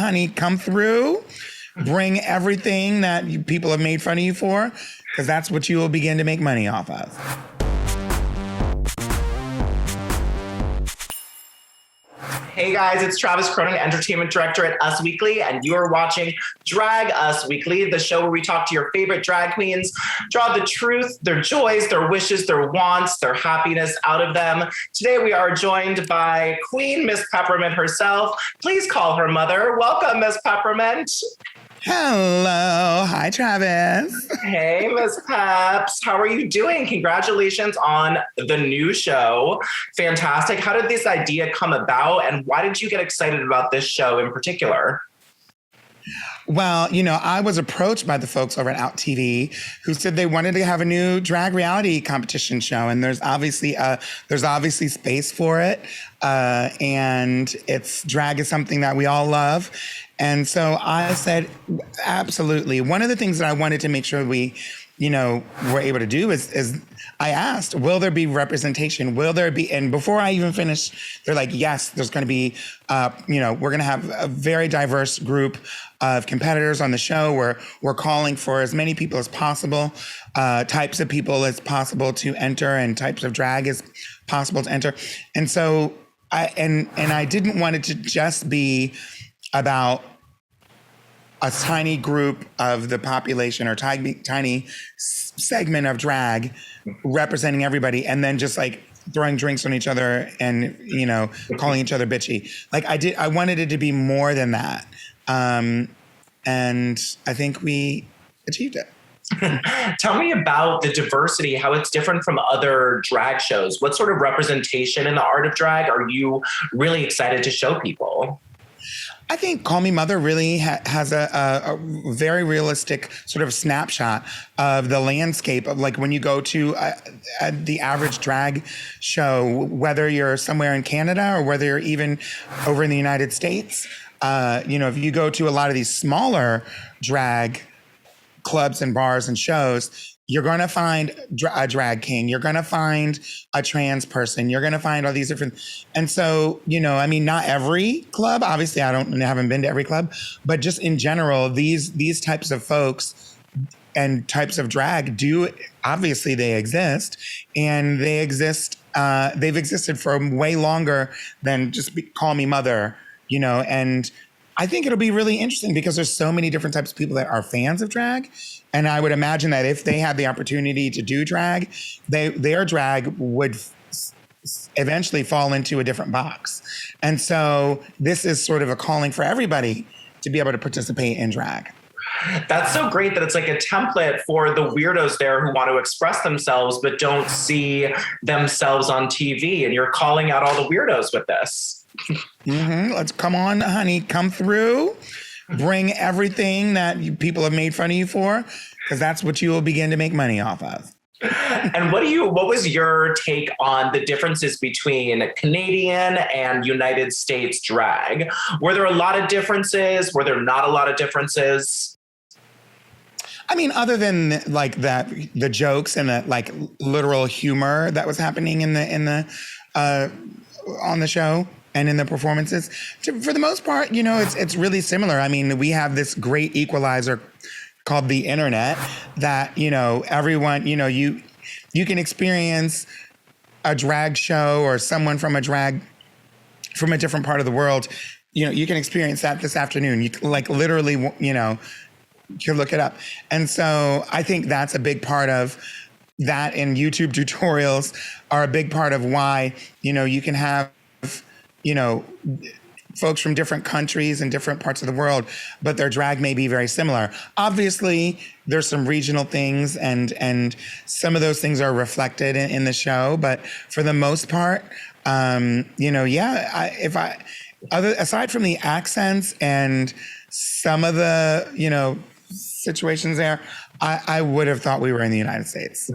honey, come through. Bring everything that people have made fun of you for, because that's what you will begin to make money off of. Hey guys, it's Travis Cronin, Entertainment Director at Us Weekly, and you are watching Drag Us Weekly, the show where we talk to your favorite drag queens, draw the truth, their joys, their wishes, their wants, their happiness out of them. Today we are joined by Queen Miss Peppermint herself. Please call her mother. Welcome, Miss Peppermint. Hello. Hi, Travis. Hey, Miss Peps. How are you doing? Congratulations on the new show. Fantastic. How did this idea come about, and why did you get excited about this show in particular? Well, I was approached by the folks over at Out TV who said they wanted to have a new drag reality competition show, and there's obviously space for it, and drag is something that we all love. And so I said, absolutely. One of the things that I wanted to make sure we, were able to do is I asked, will there be representation? Will there be, and before I even finished, they're like, yes, there's going to be, we're going to have a very diverse group of competitors on the show where we're calling for as many people as possible, types of people as possible to enter, and types of drag as possible to enter. And so I didn't want it to just be about a tiny group of the population or tiny segment of drag representing everybody, and then just like throwing drinks on each other and, calling each other bitchy. I wanted it to be more than that. And I think we achieved it. Tell me about the diversity, how it's different from other drag shows. What sort of representation in the art of drag are you really excited to show people? I think Call Me Mother really has a very realistic sort of snapshot of the landscape of, like, when you go to the average drag show, whether you're somewhere in Canada or whether you're even over in the United States. If you go to a lot of these smaller drag clubs and bars and shows, you're going to find a drag king. You're going to find a trans person. You're going to find all these different. And so, not every club, obviously I haven't been to every club, but just in general, these types of folks and types of drag obviously they exist, and they've existed for way longer than just Call Me Mother, and I think it'll be really interesting because there's so many different types of people that are fans of drag. And I would imagine that if they had the opportunity to do drag, their drag would eventually fall into a different box. And so this is sort of a calling for everybody to be able to participate in drag. That's so great that it's like a template for the weirdos there who want to express themselves but don't see themselves on TV. And you're calling out all the weirdos with this. Mm-hmm. Let's come on, honey, come through. Bring everything that people have made fun of you for, because that's what you will begin to make money off of. And what was your take on the differences between Canadian and United States drag? Were there a lot of differences? Were there not a lot of differences? Other than like the jokes and the like literal humor that was happening in the on the show and in the performances, for the most part, it's really similar. We have this great equalizer called the internet that, everyone, you can experience a drag show or someone from a different part of the world. You can experience that this afternoon. You like literally, you can look it up. And so I think that's a big part of that, and YouTube tutorials are a big part of why, you can have, folks from different countries and different parts of the world, but their drag may be very similar. Obviously, there's some regional things, and some of those things are reflected in the show. But for the most part, aside from the accents and some of the, situations there, I would have thought we were in the United States.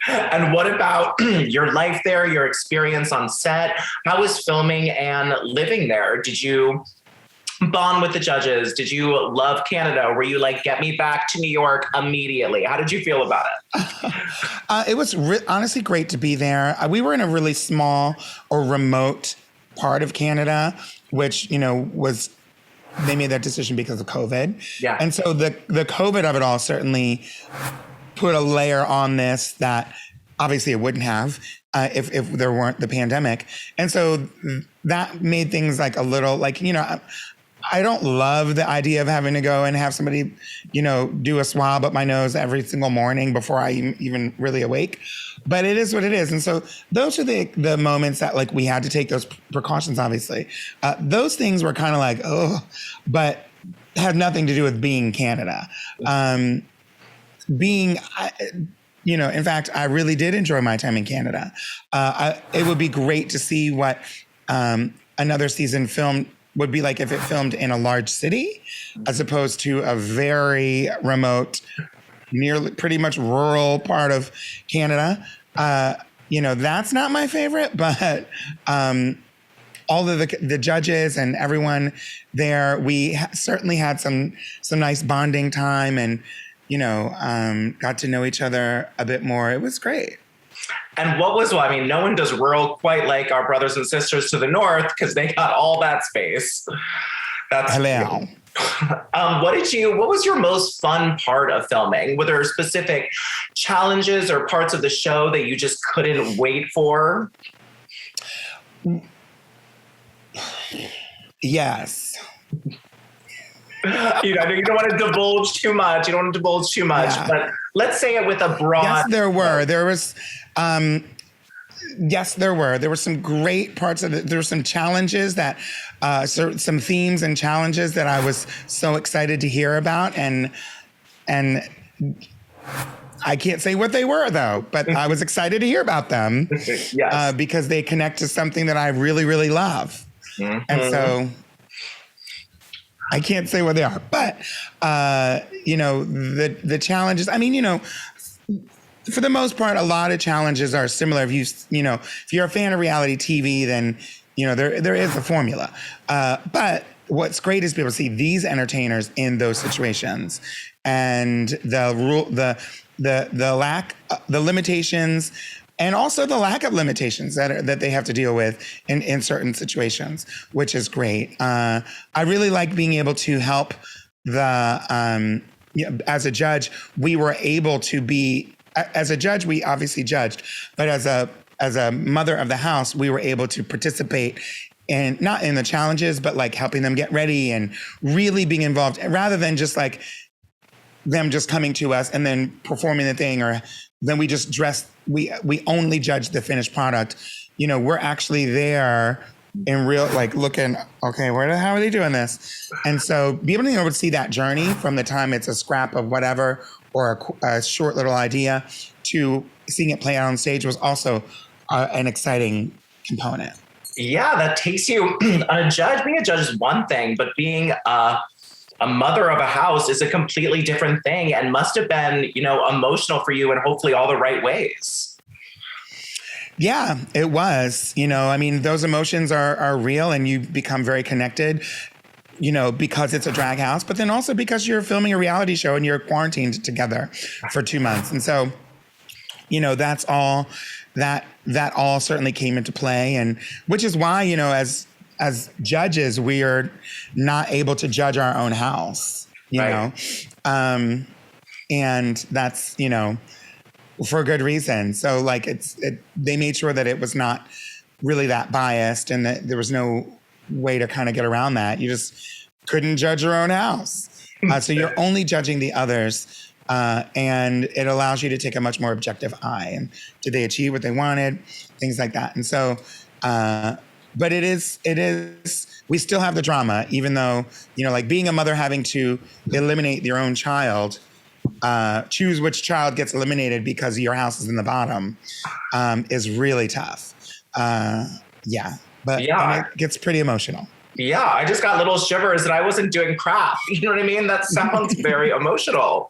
And what about your life there, your experience on set? How was filming and living there? Did you bond with the judges? Did you love Canada? Were you like, get me back to New York immediately? How did you feel about it? It was honestly great to be there. We were in a really small or remote part of Canada, which, was they made that decision because of COVID. Yeah. And so the COVID of it all certainly put a layer on this that obviously it wouldn't have if there weren't the pandemic. And so that made things like a little like, you know, I don't love the idea of having to go and have somebody, you know, do a swab up my nose every single morning before I even really awake. But it is what it is. And so those are the moments that like we had to take those precautions, obviously. Those things were kind of like, oh, but had nothing to do with being Canada. You know, in fact, I really did enjoy my time in Canada. It would be great to see what another season film would be like if it filmed in a large city as opposed to a very remote, nearly pretty much rural part of Canada. You know, that's not my favorite, but all of the judges and everyone there, we certainly had some nice bonding time and, you know, got to know each other a bit more. It was great. And I mean, no one does rural quite like our brothers and sisters to the north because they got all that space. That's hello. What was your most fun part of filming? Were there specific challenges or parts of the show that you just couldn't wait for? Yes. You know, you don't want to divulge too much. Yeah. But let's say it with a broad. Yes, there were. There was. Yes, there were. There were some great parts of it. There were some challenges that, some themes and challenges that I was so excited to hear about, and I can't say what they were though, but I was excited to hear about them. Yes. Because they connect to something that I really, really love, and so. I can't say what they are, but, you know, the challenges, I mean, you know, for the most part, a lot of challenges are similar. If you're a fan of reality TV, then, you know, there is a formula. But what's great is to be able to see these entertainers in those situations and the limitations and also the lack of limitations that they have to deal with in certain situations, which is great. I really like being able to help as a judge, we were able to be, as a judge, we obviously judged, but as a mother of the house, we were able to participate in, not in the challenges, but like helping them get ready and really being involved rather than just like them just coming to us and then performing the thing, or then we just we only judge the finished product. You know, we're actually there in real, like looking, okay, how are they doing this? And so being able to see that journey from the time it's a scrap of whatever or a short little idea to seeing it play out on stage was also an exciting component. Yeah, that takes you on a judge. Being a judge is one thing, but being a mother of a house is a completely different thing and must have been, you know, emotional for you in hopefully all the right ways. Yeah, it was. You know, I mean, those emotions are real and you become very connected, you know, because it's a drag house, but then also because you're filming a reality show and you're quarantined together for 2 months. And so, you know, that's all that all certainly came into play. And which is why, you know, as judges, we are not able to judge our own house, you know? And that's, you know, for good reason. So like they made sure that it was not really that biased and that there was no way to kind of get around that. You just couldn't judge your own house. So you're only judging the others. And it allows you to take a much more objective eye. And did they achieve what they wanted? Things like that. And so, but it is, we still have the drama, even though, you know, like being a mother having to eliminate your own child, choose which child gets eliminated because your house is in the bottom, is really tough. But it gets pretty emotional. Yeah, I just got little shivers that I wasn't doing crap. You know what I mean? That sounds very emotional.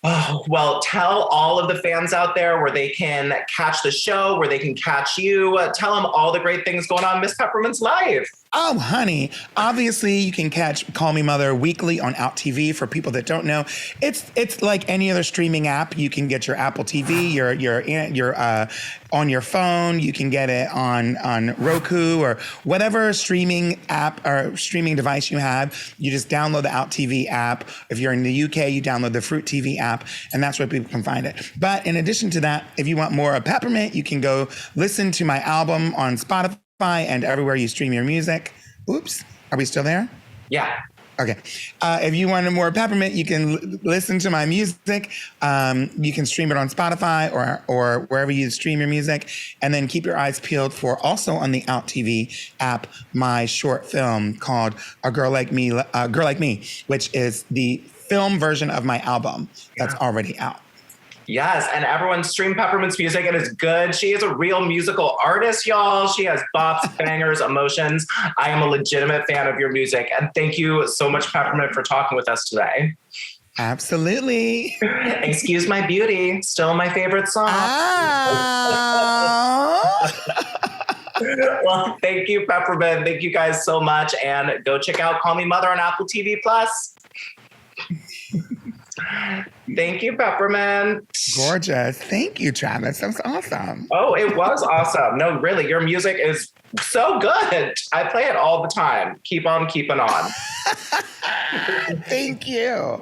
Oh, well, tell all of the fans out there where they can catch the show, where they can catch you. Tell them all the great things going on in Miss Peppermint's life. Oh, honey. Obviously, you can catch Call Me Mother weekly on Out TV. For people that don't know, it's like any other streaming app. You can get your Apple TV, your on your phone. You can get it on Roku or whatever streaming app or streaming device you have. You just download the Out TV app. If you're in the UK, you download the Fruit TV app, and that's where people can find it. But in addition to that, if you want more of Peppermint, you can go listen to my album on Spotify and everywhere you stream your music. Oops, are we still there? Yeah. Okay. If you wanted more Peppermint, you can listen to my music. You can stream it on Spotify or wherever you stream your music. And then keep your eyes peeled for also on the Out TV app, my short film called A Girl Like Me, which is the film version of my album that's already out. Yes, and everyone stream Peppermint's music. It is good. She is a real musical artist, y'all. She has bops, bangers, emotions. I am a legitimate fan of your music. And thank you so much, Peppermint, for talking with us today. Absolutely. Excuse My Beauty, still my favorite song. Well, thank you, Peppermint. Thank you guys so much. And go check out Call Me Mother on Apple TV+. Thank you, Peppermint. Gorgeous. Thank you, Travis. That was awesome. Oh, it was awesome. No, really, your music is so good. I play it all the time. Keep on keeping on. Thank you.